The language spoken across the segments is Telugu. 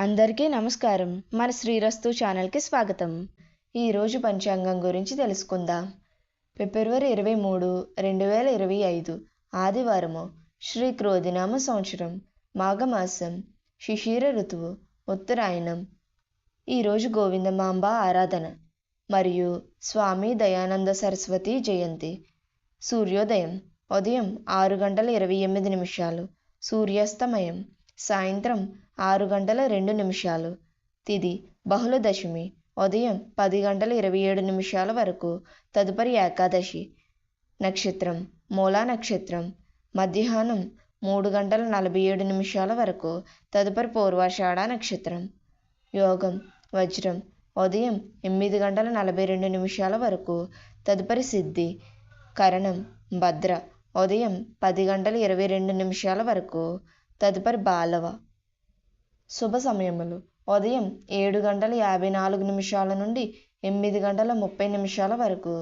అందరికీ నమస్కారం. మన శ్రీరస్తు ఛానల్కి స్వాగతం. ఈరోజు పంచాంగం గురించి తెలుసుకుందాం. ఫిబ్రవరి 23, 2025 ఆదివారము. శ్రీ క్రోధినామ సంవత్సరం, మాఘమాసం, శిశిర ఋతువు, ఉత్తరాయణం. ఈరోజు గోవిందమాంబ ఆరాధన మరియు స్వామి దయానంద సరస్వతి జయంతి. సూర్యోదయం ఉదయం 6:28, సూర్యాస్తమయం సాయంత్రం 6:02. తిథి బహుళ దశమి ఉదయం 10:27 వరకు, తదుపరి ఏకాదశి. నక్షత్రం మూలా నక్షత్రం మధ్యాహ్నం 3:47 వరకు, తదుపరి పూర్వాషాఢ నక్షత్రం. యోగం వజ్రం ఉదయం 8:42 వరకు, తదుపరి సిద్ధి. కరణం భద్ర ఉదయం 10:22 వరకు, తదుపరి బాలవ. శుభ సమయములు ఉదయం 7:54 నుండి 8:30 వరకు,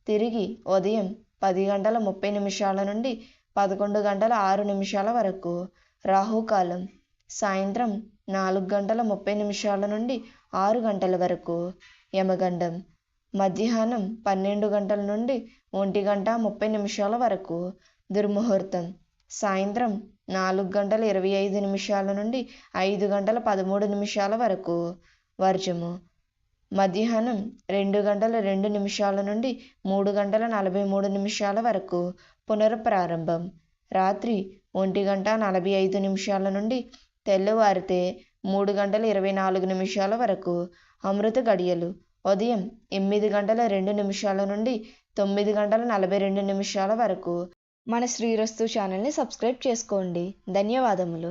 తిరిగి ఉదయం 10:30 నుండి 11:06 వరకు. రాహుకాలం సాయంత్రం 4:30 నుండి 6 గంటల వరకు. యమగండం మధ్యాహ్నం 12 నుండి 1:30 వరకు. దుర్ముహూర్తం సాయంత్రం 4:25 నుండి 5:13 వరకు. వర్జము మధ్యాహ్నం 2:02 నుండి 3:43 వరకు. పునఃప్రారంభం రాత్రి 1:45 నుండి తెల్లవారితే 3:24 వరకు. అమృత గడియలు ఉదయం 8:02 నుండి 9:42 వరకు. మన శ్రీరస్తు ఛానల్ని సబ్స్క్రైబ్ చేసుకోండి. ధన్యవాదములు.